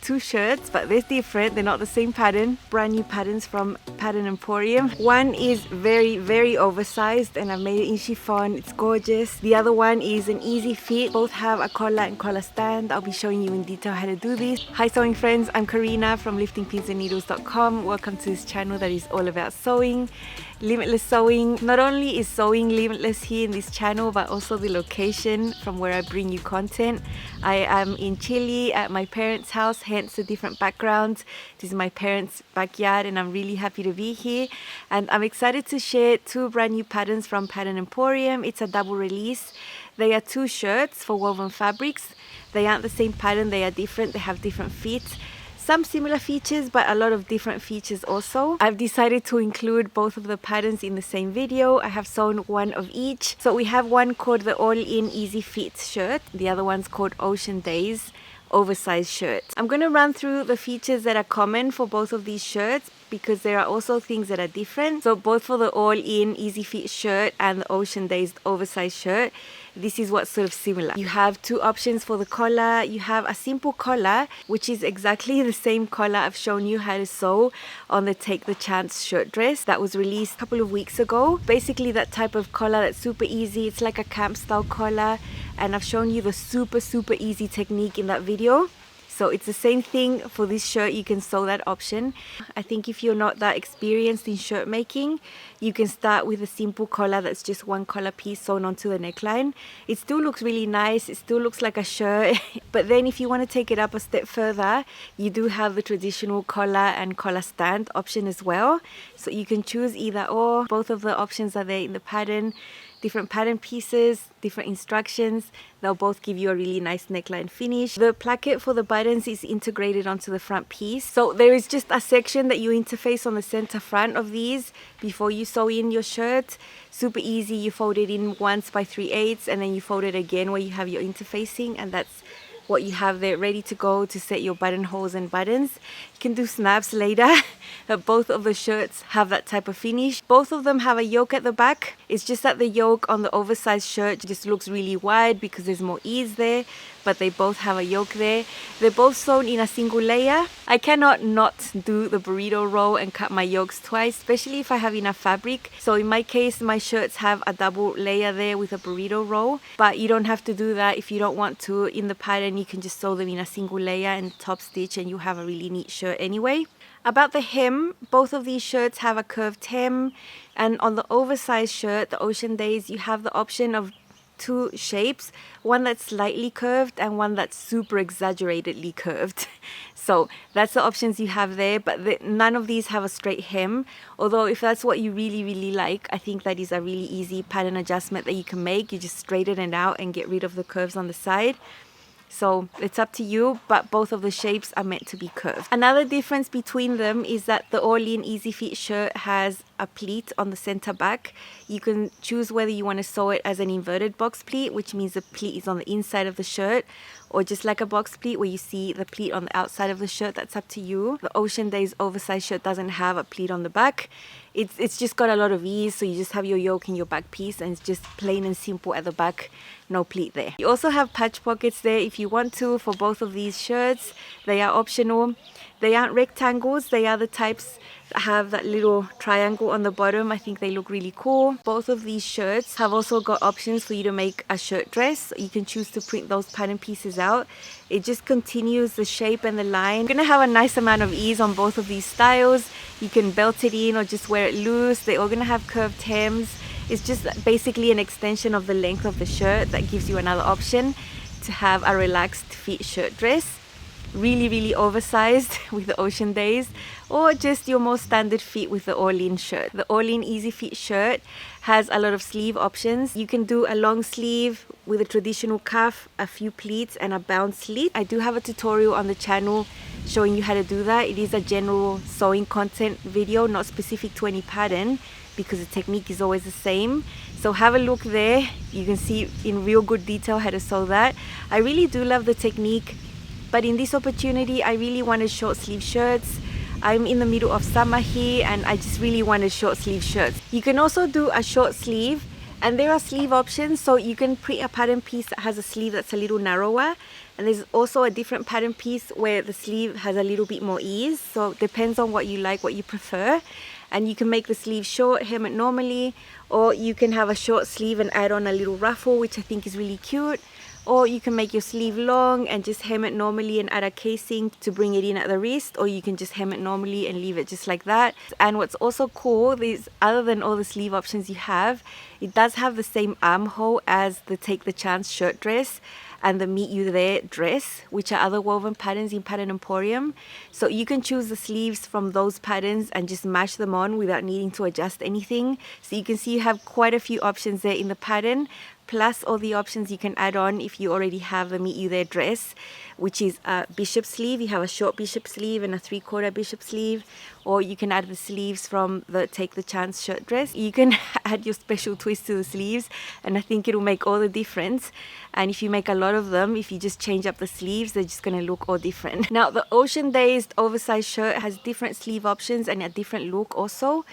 two shirts, but they're different. They're not the same pattern. Brand new patterns from Pattern Emporium. One is very oversized and I've made it in chiffon. It's gorgeous. The other one is an easy fit. Both have a collar and collar stand. I'll be showing you in detail how to do this. Hi sewing friends, I'm Karina from liftingpinsandneedles.com. Welcome to this channel that is all about sewing, limitless sewing. Not only is sewing limitless here in this channel, but also the location from where I bring you content. I am in Chile at my parents' house, hence the different backgrounds. This is my parents' backyard and I'm really happy to be here. And I'm excited to share two brand new patterns from Pattern Emporium. It's a double release. They are two shirts for woven fabrics. They aren't the same pattern, they are different, they have different fits. Some similar features, but a lot of different features also. I've decided to include both of the patterns in the same video. I have sewn one of each. So we have one called the All-In Easy Fit shirt. The other one's called Ocean Daze oversized shirt. I'm going to run through the features that are common for both of these shirts because there are also things that are different. So both for the All-In Easy Fit shirt and the Ocean Daze oversized shirt, this is what's sort of similar. You have two options for the collar. You have a simple collar, which is exactly the same collar I've shown you how to sew on the Take the Chance shirt dress that was released a couple of weeks ago. Basically that type of collar that's super easy. It's like a camp style collar, and I've shown you the super easy technique in that video. So it's the same thing for this shirt. You can sew that option. I think if you're not that experienced in shirt making, you can start with a simple collar that's just one collar piece sewn onto the neckline. It still looks really nice. It still looks like a shirt. But then if you want to take it up a step further, you do have the traditional collar and collar stand option as well. So you can choose either or. Both of the options are there in the pattern. Different pattern pieces, different instructions. They'll both give you a really nice neckline finish. The placket for the buttons is integrated onto the front piece. So there is just a section that you interface on the center front of these before you sew in your shirt. Super easy. You fold it in once by 3/8 and then you fold it again where you have your interfacing, and that's what you have there ready to go to set your buttonholes and buttons. You can do snaps later. Both of the shirts have that type of finish. Both of them have a yoke at the back. It's just that the yoke on the oversized shirt just looks really wide because there's more ease there, but they both have a yoke there. They're both sewn in a single layer. I cannot not do the burrito roll and cut my yokes twice, especially if I have enough fabric. So in my case, my shirts have a double layer there with a burrito roll, but you don't have to do that if you don't want to. In the pattern, you can just sew them in a single layer and top stitch and you have a really neat shirt anyway. About the hem, both of these shirts have a curved hem, and on the oversized shirt, the Ocean Daze, you have the option of two shapes, one that's slightly curved and one that's super exaggeratedly curved. So that's the options you have there, but none of these have a straight hem. Although if that's what you really like, I think that is a really easy pattern adjustment that you can make. You just straighten it out and get rid of the curves on the side. So it's up to you, but both of the shapes are meant to be curved. Another difference between them is that the All-In Easy Fit shirt has a pleat on the center back. You can choose whether you want to sew it as an inverted box pleat, which means the pleat is on the inside of the shirt, or just like a box pleat where you see the pleat on the outside of the shirt. That's up to you. The Ocean Daze oversized shirt doesn't have a pleat on the back. It's just got a lot of ease, so you just have your yoke in your back piece and it's just plain and simple at the back, no pleat there. You also have patch pockets there if you want to for both of these shirts. They are optional. They aren't rectangles, they are the types that have that little triangle on the bottom. I think they look really cool. Both of these shirts have also got options for you to make a shirt dress. You can choose to print those pattern pieces out. It just continues the shape and the line. You're gonna have a nice amount of ease on both of these styles. You can belt it in or just wear it loose. They're all gonna have curved hems. It's just basically an extension of the length of the shirt that gives you another option to have a relaxed fit shirt dress. Really oversized with the Ocean Daze, or just your most standard fit with the All-In shirt. The All-In Easy Fit shirt has a lot of sleeve options. You can do a long sleeve with a traditional cuff, a few pleats and a bound slit. I do have a tutorial on the channel showing you how to do that. It is a general sewing content video, not specific to any pattern, because the technique is always the same. So have a look there. You can see in real good detail how to sew that. I really do love the technique, but in this opportunity I really wanted short sleeve shirts. I'm in the middle of summer here and I just really wanted short sleeve shirts. You can also do a short sleeve And there are sleeve options, so you can print a pattern piece that has a sleeve that's a little narrower, and there's also a different pattern piece where the sleeve has a little bit more ease. So it depends on what you like, what you prefer. And you can make the sleeve short, hem it normally, or you can have a short sleeve and add on a little ruffle, which I think is really cute. Or you can make your sleeve long and just hem it normally and add a casing to bring it in at the wrist, or you can just hem it normally and leave it just like that. And what's also cool is, other than all the sleeve options you have, it does have the same armhole as the Take the Chance shirt dress and the Meet You There dress, which are other woven patterns in Pattern Emporium. So you can choose the sleeves from those patterns and just mash them on without needing to adjust anything. So you can see you have quite a few options there in the pattern, plus all the options you can add on if you already have the Meet You There dress, which is a bishop sleeve. You have a short bishop sleeve and a 3/4 bishop sleeve, or you can add the sleeves from the Take the Chance shirt dress. You can add your special twist to the sleeves, and I think it'll make all the difference. And if you make a lot of them, if you just change up the sleeves, they're just going to look all different. Now, the Ocean Daze oversized shirt has different sleeve options and a different look also,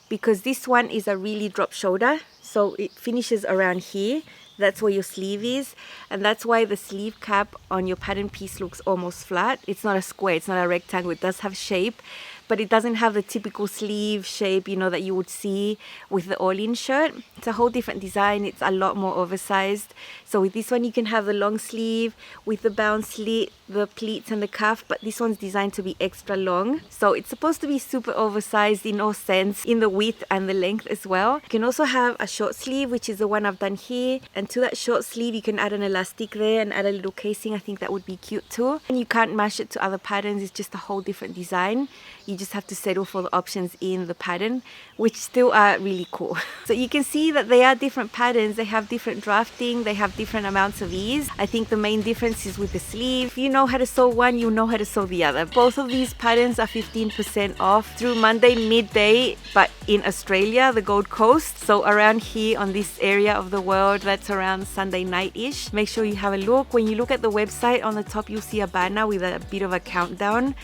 because this one is a really drop shoulder, so it finishes around here. That's where your sleeve is, and that's why the sleeve cap on your pattern piece looks almost flat. It's not a square, it's not a rectangle, it does have shape, but it doesn't have the typical sleeve shape, you know, that you would see with the all-in shirt. It's a whole different design. It's a lot more oversized. So with this one, you can have the long sleeve with the bound slit, the pleats and the cuff, but this one's designed to be extra long. So it's supposed to be super oversized in all sense, in the width and the length as well. You can also have a short sleeve, which is the one I've done here. And to that short sleeve, you can add an elastic there and add a little casing. I think that would be cute too. And you can't mash it to other patterns. It's just a whole different design. You just have to settle for the options in the pattern, which still are really cool. So you can see that they are different patterns. They have different drafting. They have different amounts of ease. I think the main difference is with the sleeve. If you know how to sew one, you know how to sew the other. Both of these patterns are 15% off through Monday midday, but in Australia, the Gold Coast. So around here on this area of the world, that's around Sunday night-ish. Make sure you have a look. When you look at the website, on the top you'll see a banner with a bit of a countdown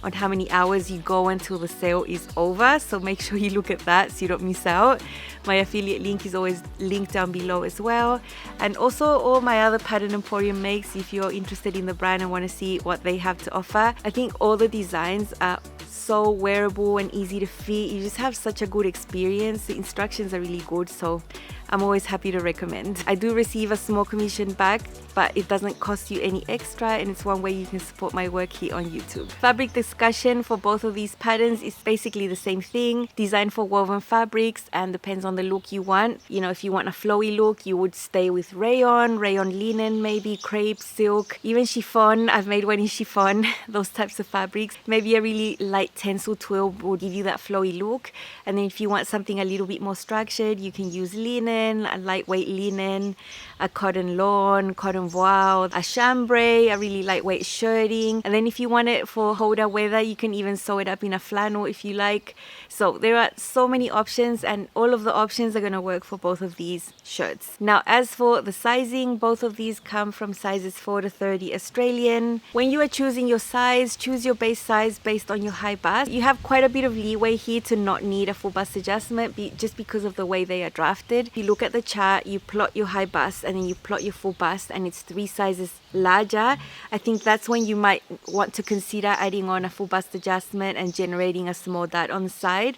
on how many hours you go until the sale is over. So make sure you look at that so you don't miss out. My affiliate link is always linked down below as well. And also all my other Pattern Emporium makes, if you're interested in the brand and want to see what they have to offer. I think all the designs are so wearable and easy to fit. You just have such a good experience. The instructions are really good, so I'm always happy to recommend. I do receive a small commission back, but it doesn't cost you any extra, and it's one way you can support my work here on YouTube. Fabric discussion for both of these patterns is basically the same thing. Designed for woven fabrics and depends on the look you want. You know, if you want a flowy look, you would stay with rayon linen, maybe crepe, silk, even chiffon. I've made one in chiffon, those types of fabrics. Maybe a really light tencel twill would give you that flowy look. And then if you want something a little bit more structured, you can use linen, a lightweight linen, a cotton lawn, cotton voile, a chambray, a really lightweight shirting. And then if you want it for colder weather, you can even sew it up in a flannel if you like. So there are so many options, and all of the options are going to work for both of these shirts. Now, as for the sizing, both of these come from sizes 4 to 30 Australian. When you are choosing your size, choose your base size based on your high bust. You have quite a bit of leeway here to not need a full bust adjustment just because of the way they are drafted. If you look at the chart, you plot your high bust and then you plot your full bust, and it's 3 sizes larger. I think that's when you might want to consider adding on a full bust adjustment and generating a small dart on the side.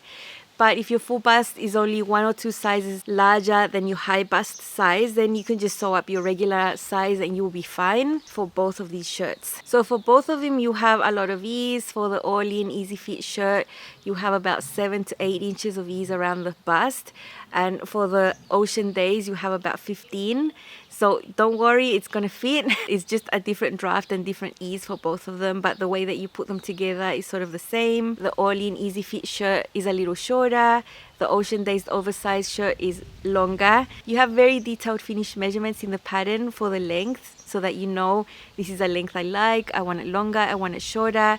But if your full bust is only 1 or 2 sizes larger than your high bust size, then you can just sew up your regular size and you'll be fine for both of these shirts. So for both of them, you have a lot of ease. For the all-in easy fit shirt, you have about 7 to 8 inches of ease around the bust. And for the Ocean Daze, you have about 15. So don't worry, it's going to fit. It's just a different draft and different ease for both of them, but the way that you put them together is sort of the same. The all-in easy fit shirt is a little shorter. The Ocean Daze oversized shirt is longer. You have very detailed finished measurements in the pattern for the length, so that you know this is a length I like. I want it longer, I want it shorter.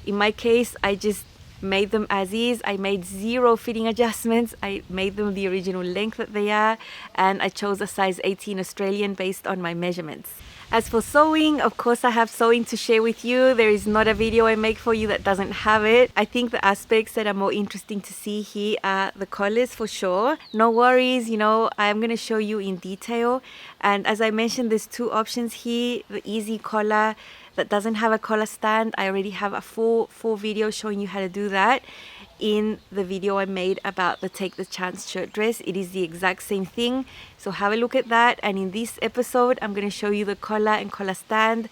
In my case, I just made them as is. I made 0 fitting adjustments. I made them the original length that they are, and I chose a size 18 Australian based on my measurements. As for sewing, of course I have sewing to share with you. There is not a video I make for you that doesn't have it. I think the aspects that are more interesting to see here are the collars for sure. No worries, you know, I'm going to show you in detail. And as I mentioned, there's 2 options here. The easy collar that doesn't have a collar stand. I already have a full video showing you how to do that in the video I made about the Take the Chance shirt dress. It is the exact same thing, so have a look at that. And in this episode I'm going to show you the collar and collar stand.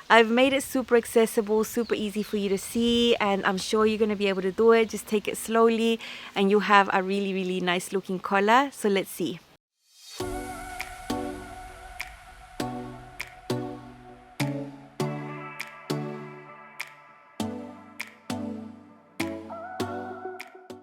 I've made it super accessible, super easy for you to see, and I'm sure you're going to be able to do it. Just take it slowly and you have a really nice looking collar. So let's see.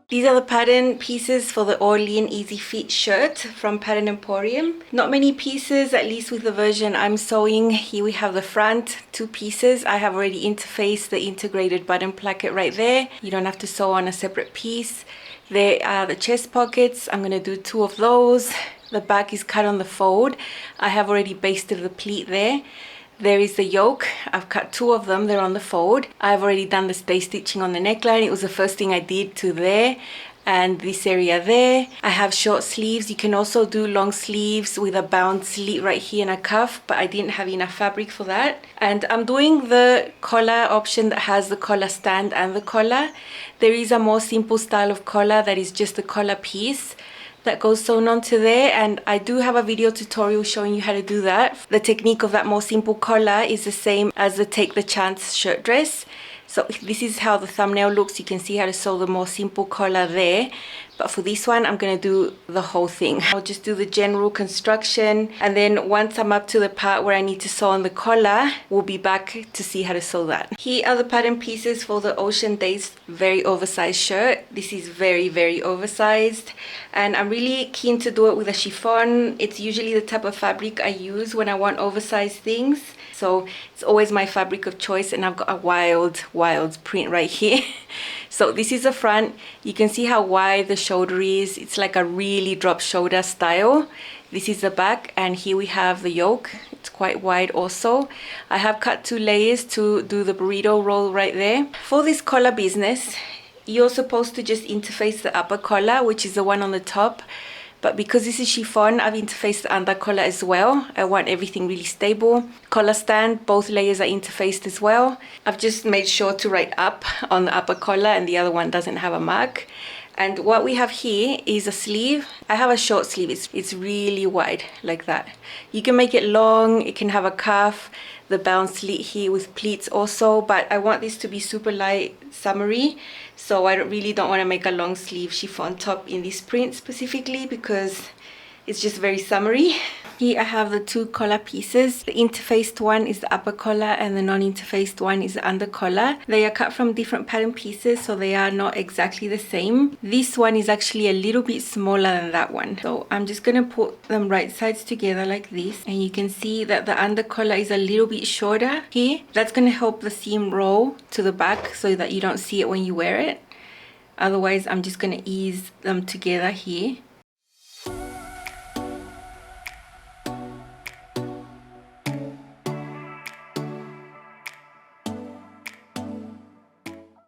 These are the pattern pieces for the all-in easy fit shirt from Pattern Emporium. Not many pieces, at least with the version I'm sewing. Here we have the front 2 pieces. I have already interfaced the integrated button placket right there. You don't have to sew on a separate piece. There are the chest pockets. I'm going to do 2 of those. The back is cut on the fold. I have already basted the pleat there. There is the yoke. I've cut 2 of them. They're on the fold. I've already done the stay stitching on the neckline. It was the first thing I did to there and this area there. I have short sleeves. You can also do long sleeves with a bound slit right here and a cuff, but I didn't have enough fabric for that. And I'm doing the collar option that has the collar stand and the collar. There is a more simple style of collar that is just the collar piece that goes sewn onto there, and I do have a video tutorial showing you how to do that. The technique of that more simple collar is the same as the Take the Chance shirt dress. So if this is how the thumbnail looks, you can see how to sew the more simple collar there. But for this one, I'm going to do the whole thing. I'll just do the general construction, and then once I'm up to the part where I need to sew on the collar, we'll be back to see how to sew that. Here are the pattern pieces for the Ocean Daze very oversized shirt. This is very oversized, and I'm really keen to do it with a chiffon. It's usually the type of fabric I use when I want oversized things. So it's always my fabric of choice, and I've got a wild print right here. So this is the front. You can see how wide the shoulder is. It's like a really drop shoulder style. This is the back, and here we have the yoke. It's quite wide also. I have cut 2 layers to do the burrito roll right there. For this collar business, you're supposed to just interface the upper collar, which is the one on the top. But because this is chiffon, I've interfaced the under collar as well. I want everything really stable. Collar stand, both layers are interfaced as well. I've just made sure to write up on the upper collar, and the other one doesn't have a mark. And what we have here is a sleeve. I have a short sleeve. It's really wide like that. You can make it long. It can have a cuff, the bound slit here with pleats also, but I want this to be super light, summery. So I really don't want to make a long sleeve chiffon top in this print specifically because it's just very summery. Here I have the 2 collar pieces. The interfaced one is the upper collar and the non-interfaced one is the under collar. They are cut from different pattern pieces, so they are not exactly the same. This one is actually a little bit smaller than that one. So I'm just going to put them right sides together like this, and you can see that the under collar is a little bit shorter here. That's going to help the seam roll to the back so that you don't see it when you wear it. Otherwise, I'm just going to ease them together here.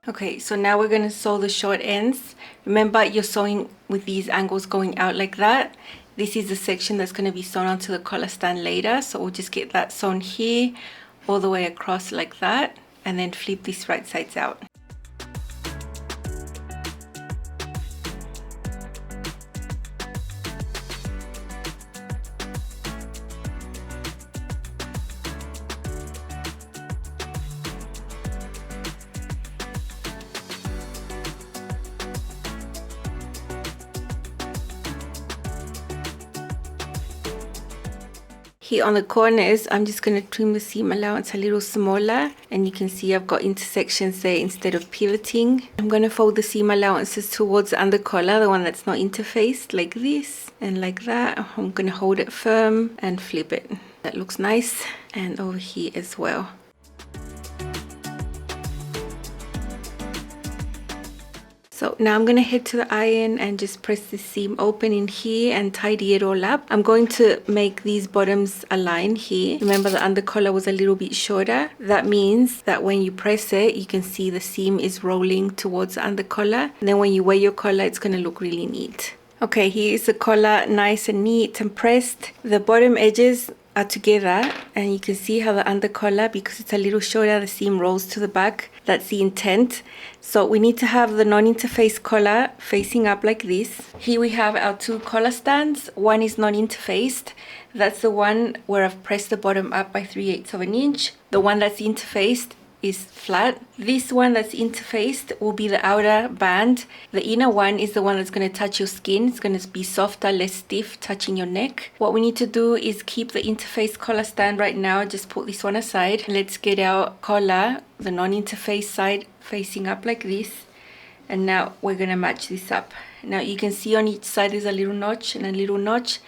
Okay, so now we're going to sew the short ends. Remember, you're sewing with these angles going out like that. This is the section that's going to be sewn onto the collar stand later. So we'll just get that sewn here all the way across like that, and then flip this right sides out. Here on the corners, I'm just going to trim the seam allowance a little smaller, and you can see I've got intersections there instead of pivoting. I'm going to fold the seam allowances towards the under collar, the one that's not interfaced, like this and like that. I'm going to hold it firm and flip it. That looks nice. And over here as well. So now I'm going to head to the iron and just press the seam open in here and tidy it all up. I'm going to make these bottoms align here. Remember the under collar was a little bit shorter. That means that when you press it, you can see the seam is rolling towards the under collar. And then when you wear your collar, it's going to look really neat. Okay, here is the collar, nice and neat and pressed. The bottom edges are together and you can see how the under collar, because it's a little shorter, the seam rolls to the back. That's the intent. So we need to have the non-interface collar facing up like this. Here we have our two collar stands. One is non-interfaced. That's the one where I've pressed the bottom up by 3/8 of an inch. The one that's interfaced is flat. This one that's interfaced will be the outer band. The inner one is the one that's going to touch your skin. It's going to be softer, less stiff, touching your neck. What we need to do is keep the interface collar stand right now. Just put this one aside. Let's get our collar, the non-interface side, facing up like this. And now we're going to match this up. Now you can see on each side there's a little notch and a little notch.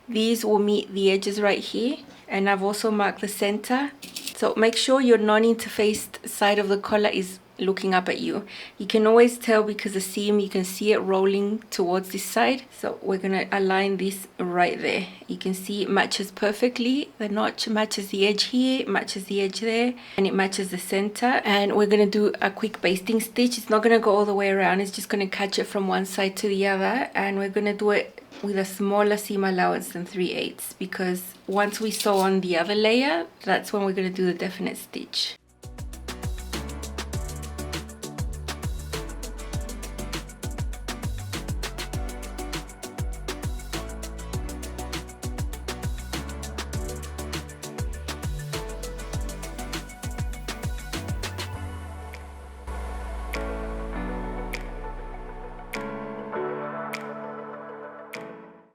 These will meet the edges right here. And I've also marked the center. So make sure your non-interfaced side of the collar is looking up at you. You can always tell because the seam, you can see it rolling towards this side. So we're going to align this right there. You can see it matches perfectly. The notch matches the edge here, it matches the edge there, and it matches the center. And we're going to do a quick basting stitch. It's not going to go all the way around. It's just going to catch it from one side to the other. And we're going to do it with a smaller seam allowance than 3/8, because once we sew on the other layer, that's when we're going to do the definite stitch.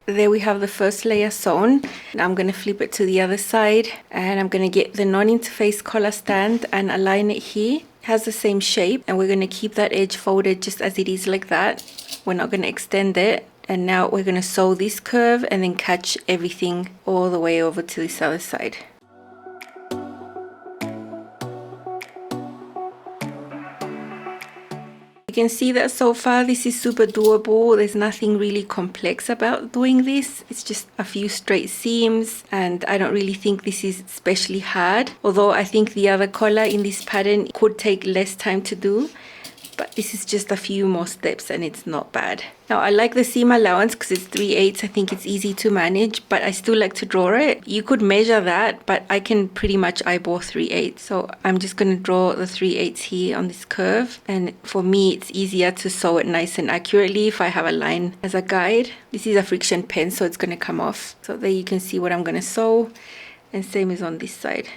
There we have the first layer sewn. Now I'm going to flip it to the other side and I'm going to get the non-interface collar stand and align it here. It has the same shape and we're going to keep that edge folded just as it is like that. We're not going to extend it. And now we're going to sew this curve and then catch everything all the way over to this other side. You can see that so far this is super doable. There's nothing really complex about doing this. It's just a few straight seams and I don't really think this is especially hard. Although I think the other collar in this pattern could take less time to do. But this is just a few more steps and it's not bad. Now I like the seam allowance because it's 3/8. I think it's easy to manage, but I still like to draw it. You could measure that, but I can pretty much eyeball 3/8. So I'm just going to draw the 3/8 here on this curve. And for me, it's easier to sew it nice and accurately if I have a line as a guide. This is a friction pen, so it's going to come off. So there you can see what I'm going to sew. And same is on this side.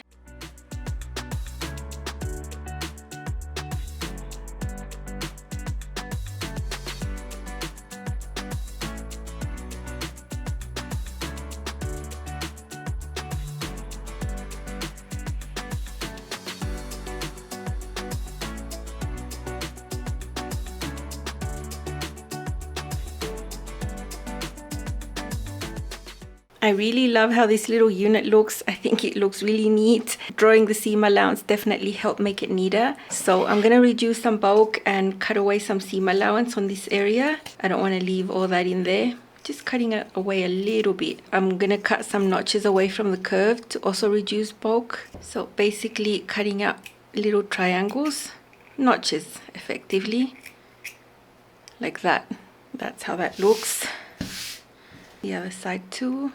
I really love how this little unit looks. I think it looks really neat. Drawing the seam allowance definitely helped make it neater. So I'm going to reduce some bulk and cut away some seam allowance on this area. I don't want to leave all that in there. Just cutting it away a little bit. I'm going to cut some notches away from the curve to also reduce bulk. So basically cutting out little triangles, notches effectively, like that. That's how that looks. The other side too.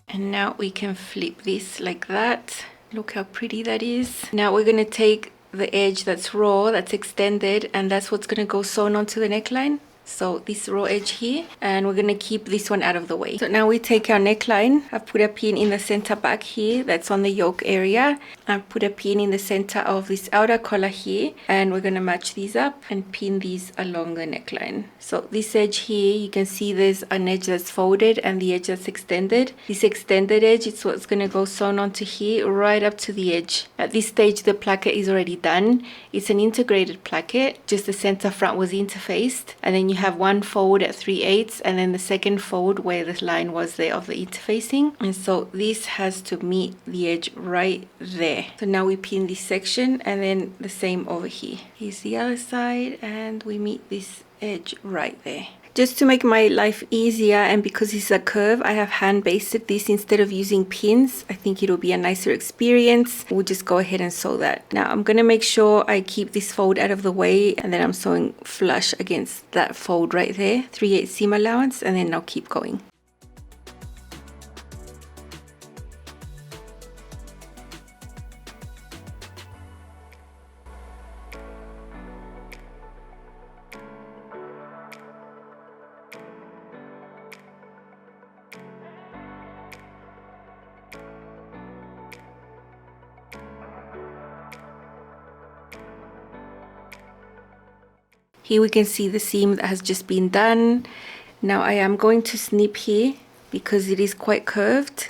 And now we can flip this like that. Look how pretty that is. Now we're going to take the edge that's raw, that's extended, and that's what's going to go sewn onto the neckline. So this raw edge here, and we're going to keep this one out of the way. So now we take our neckline. I've put a pin in the center back here, that's on the yoke area. I've put a pin in the center of this outer collar here, and we're going to match these up and pin these along the neckline. So this edge here, you can see there's an edge that's folded and the edge that's extended. This extended edge is what's going to go sewn onto here right up to the edge. At this stage the placket is already done. It's an integrated placket, just the center front was interfaced, and then you you have one fold at 3/8 and then the second fold where the line was there of the interfacing. And so this has to meet the edge right there. So now we pin this section and then the same over here. Here's the other side and we meet this edge right there. Just to make my life easier, and because it's a curve, I have hand basted this instead of using pins. I think it'll be a nicer experience. We'll just go ahead and sew that. Now I'm gonna make sure I keep this fold out of the way, and then I'm sewing flush against that fold right there, 3/8 seam allowance, and then I'll keep going. Here we can see the seam that has just been done. Now I am going to snip here because it is quite curved.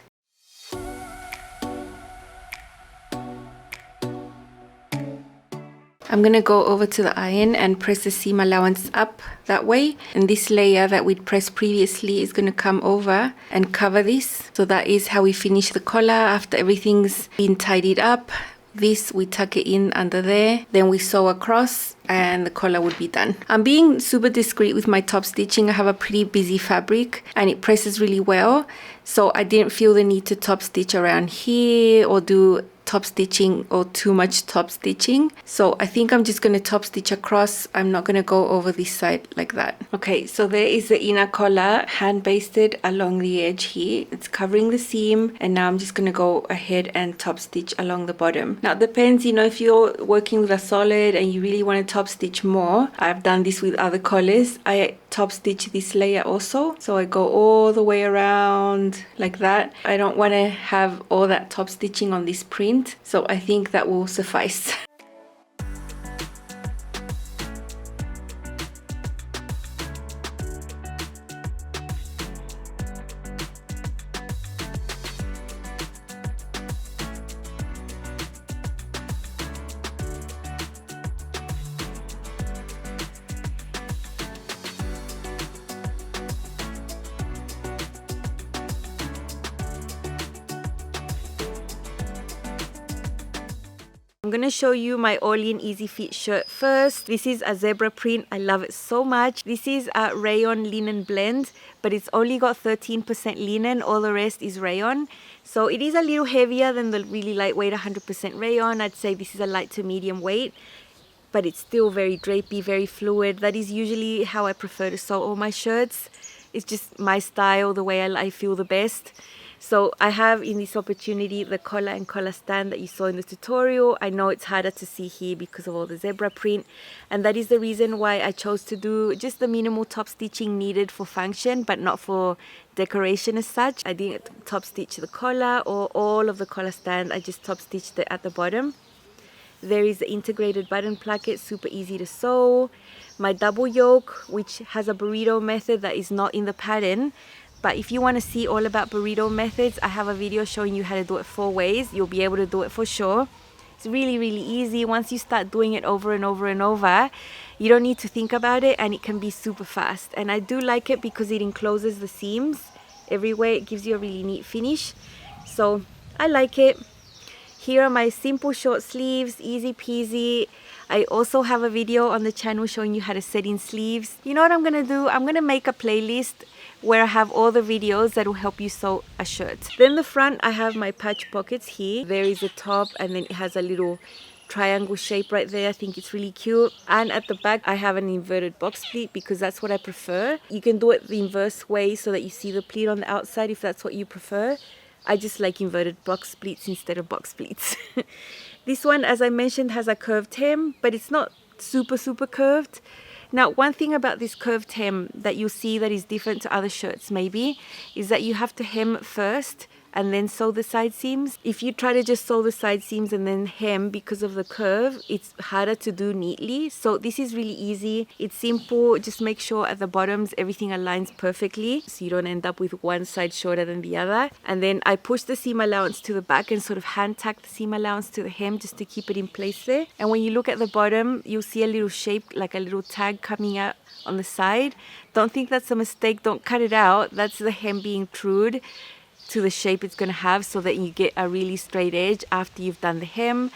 I'm gonna go over to the iron and press the seam allowance up that way. And this layer that we'd pressed previously is gonna come over and cover this. So that is how we finish the collar after everything's been tidied up. This, we tuck it in under there, then we sew across and the collar would be done. I'm being super discreet with my top stitching. I have a pretty busy fabric and it presses really well. So I didn't feel the need to top stitch around here or do top stitching or too much top stitching. So I think I'm just going to top stitch across. I'm not going to go over this side like that. Okay, so there is the inner collar hand basted along the edge here. It's covering the seam, and now I'm just going to go ahead and top stitch along the bottom. Now it depends, you know, if you're working with a solid and you really want to top stitch more. I've done this with other collars. I top stitch this layer also, so I go all the way around like that. I don't want to have all that top stitching on this print. So I think that will suffice. I'm gonna show you my all-in easy fit shirt first. This is a zebra print. I love it so much. This is a Rayon linen blend, but it's only got 13% linen. All the rest is rayon. So it is a little heavier than the really lightweight 100% rayon. I'd say this is a light to medium weight, but it's still very drapey, very fluid. That is usually how I prefer to sew all my shirts. It's just my style, the way I feel the best. So I have in this opportunity the collar and collar stand that you saw in the tutorial. I know it's harder to see here because of all the zebra print, and that is the reason why I chose to do just the minimal top stitching needed for function, but not for decoration as such. I didn't top stitch the collar or all of the collar stand. I just top stitched it at the bottom. There is the integrated button placket, super easy to sew. My double yoke, which has a burrito method that is not in the pattern. But if you want to see all about burrito methods, I have a video showing you how to do it 4 ways. You'll be able to do it for sure. It's really, really easy. Once you start doing it over and over and over, you don't need to think about it, and it can be super fast. And I do like it because it encloses the seams everywhere. It gives you a really neat finish. So I like it. Here are my simple short sleeves, easy peasy. I also have a video on the channel showing you how to set in sleeves. You know what I'm going to do? I'm going to make a playlist where I have all the videos that will help you sew a shirt. Then the front, I have my patch pockets here. There is a top, and then it has a little triangle shape right there. I think it's really cute. And at the back, I have an inverted box pleat because that's what I prefer. You can do it the inverse way so that you see the pleat on the outside if that's what you prefer. I just like inverted box pleats instead of box pleats. This one, as I mentioned, has a curved hem, but it's not super, super curved. Now, one thing about this curved hem that you'll see that is different to other shirts maybe, is that you have to hem first and then sew the side seams. If you try to just sew the side seams and then hem because of the curve, it's harder to do neatly. So this is really easy. It's simple. Just make sure at the bottoms everything aligns perfectly so you don't end up with one side shorter than the other. And then I push the seam allowance to the back and sort of hand tack the seam allowance to the hem just to keep it in place there. And when you look at the bottom, you'll see a little shape, like a little tag coming out on the side. Don't think that's a mistake. Don't cut it out. That's the hem being trued to the shape it's going to have so that you get a really straight edge after you've done the hem.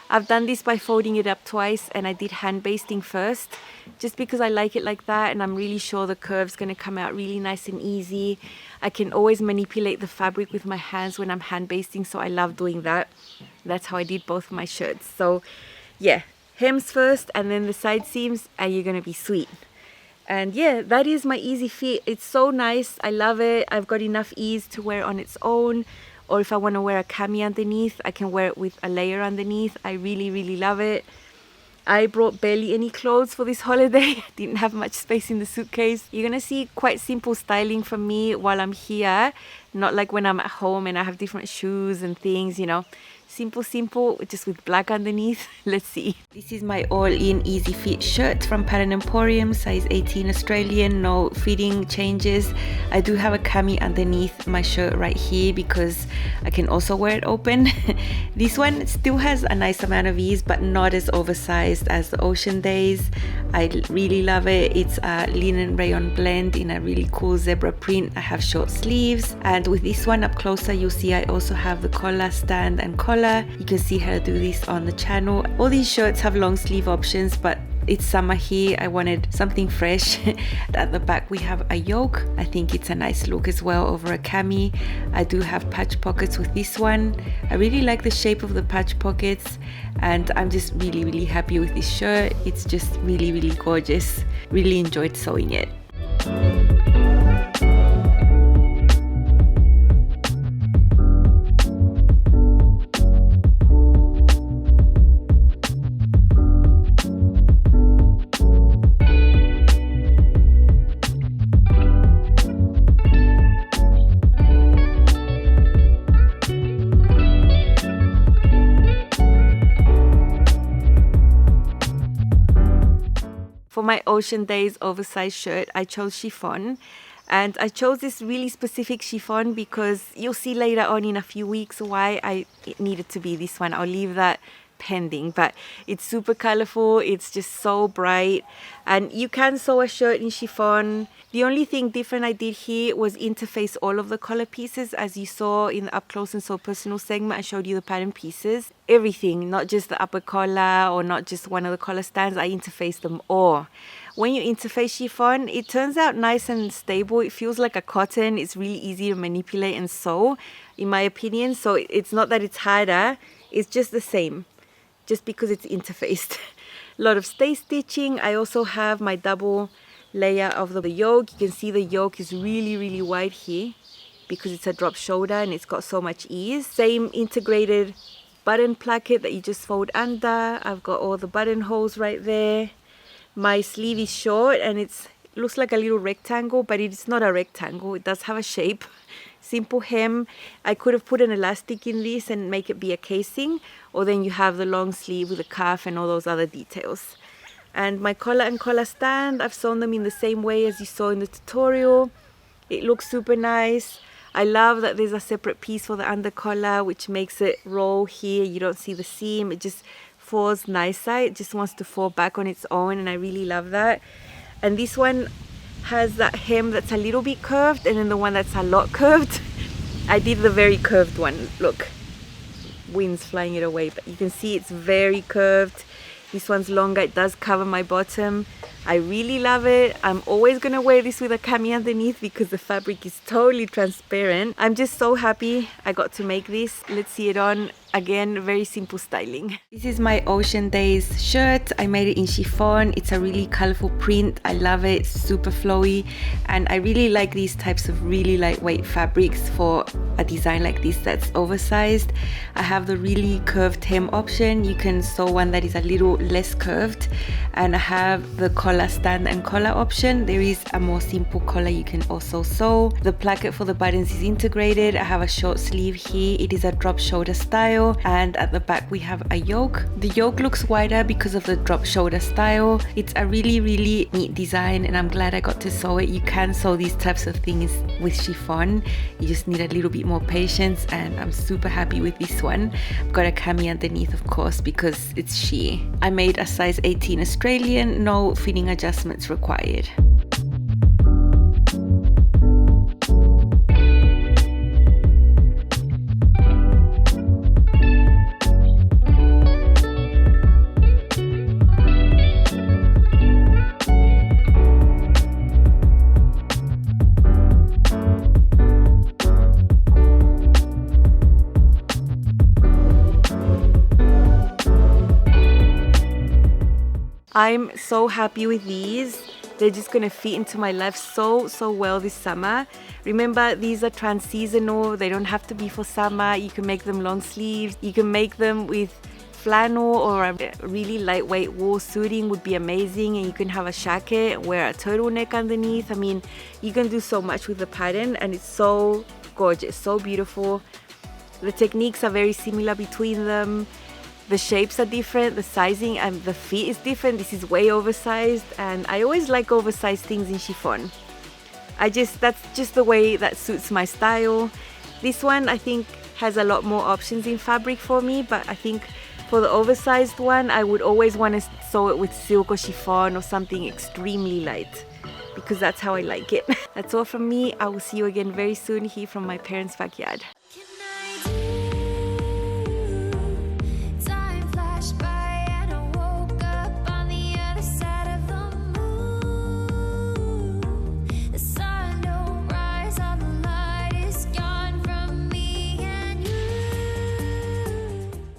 I've done this by folding it up twice, and I did hand basting first just because I like it like that, and I'm really sure the curve's going to come out really nice and easy. I can always manipulate the fabric with my hands when I'm hand basting, so I love doing that. That's how I did both of my shirts. So yeah, hems first and then the side seams, and you're going to be sweet. And yeah, that is my easy fit. It's so nice. I love it. I've got enough ease to wear on its own, or if I want to wear a cami underneath, I can wear it with a layer underneath. I really, really love it. I brought barely any clothes for this holiday. I didn't have much space in the suitcase. You're gonna see quite simple styling from me while I'm here, not like when I'm at home and I have different shoes and things, you know. Simple, just with black underneath. Let's see. This is my all-in easy fit shirt from Pattern Emporium, size 18 Australian, no fitting changes. I do have a cami underneath my shirt right here because I can also wear it open. This one still has a nice amount of ease, but not as oversized as the Ocean Daze. I really love it. It's a linen rayon blend in a really cool zebra print. I have short sleeves, and with this one up closer, you'll see I also have the collar stand and collar. You can see how to do this on the channel. All these shirts have long sleeve options, but it's summer here. I wanted something fresh. At the back we have a yoke. I think it's a nice look as well over a cami. I do have patch pockets with this one. I really like the shape of the patch pockets, and I'm just really happy with this shirt. It's just really gorgeous. Really enjoyed sewing it. For my Ocean Daze oversized shirt, I chose chiffon, and I chose this really specific chiffon because you'll see later on in a few weeks why it needed to be this one. I'll leave that pending, but it's super colorful. It's just so bright, and you can sew a shirt in chiffon. The only thing different I did here was interface all of the collar pieces. As you saw in the up close and so personal segment, I showed you the pattern pieces, everything, not just the upper collar or not just one of the collar stands. I interfaced them all. When you interface chiffon, it turns out nice and stable. It feels like a cotton. It's really easy to manipulate and sew, in my opinion. So it's not that it's harder, it's just the same, just because it's interfaced. A lot of stay stitching. I also have my double layer of the yoke. You can see the yoke is really wide here because it's a drop shoulder and it's got so much ease. Same integrated button placket that you just fold under. I've got all the buttonholes right there. My sleeve is short and it looks like a little rectangle, but it's not a rectangle. It does have a shape. Simple hem. I could have put an elastic in this and make it be a casing, or then you have the long sleeve with the cuff and all those other details. And my collar and collar stand, I've sewn them in the same way as you saw in the tutorial. It looks super nice. I love that there's a separate piece for the under collar, which makes it roll here. You don't see the seam. It just falls nicer. It just wants to fall back on its own, and I really love that. And this one has that hem that's a little bit curved, and then the one that's a lot curved. I did the very curved one. Look, wind's flying it away, but you can see it's very curved. This one's longer. It does cover my bottom. I really love it. I'm always gonna wear this with a cami underneath because the fabric is totally transparent. I'm just so happy I got to make this. Let's see it on. again, very simple styling. This is my Ocean Daze shirt. I made it in chiffon. It's a really colorful print. I love it. It's super flowy, and I really like these types of really lightweight fabrics for a design like this that's oversized. I have the really curved hem option. You can sew one that is a little less curved, and I have the collar stand and collar option. There is a more simple collar you can also sew. The placket for the buttons is integrated. I have a short sleeve here. It is a drop shoulder style, and at the back we have a yoke. The yoke looks wider because of the drop shoulder style. It's a really neat design, and I'm glad I got to sew it. You can sew these types of things with chiffon. You just need a little bit more patience, and I'm super happy with this one. I've got a cami underneath, of course, because it's sheer. I made a size 18 Australian, no fitting adjustments required. I'm so happy with these. They're just gonna fit into my life so well this summer. Remember, these are trans-seasonal. They don't have to be for summer. You can make them long sleeves. You can make them with flannel, or a really lightweight wool suiting would be amazing. And you can have a jacket, wear a turtleneck underneath. I mean, you can do so much with the pattern, and it's so gorgeous, so beautiful. The techniques are very similar between them. The shapes are different, the sizing and the fit is different. This is way oversized, and I always like oversized things in chiffon. That's just the way that suits my style. This one I think has a lot more options in fabric for me, but I think for the oversized one I would always want to sew it with silk or chiffon or something extremely light, because that's how I like it. That's all from me. I will see you again very soon here from my parents' backyard.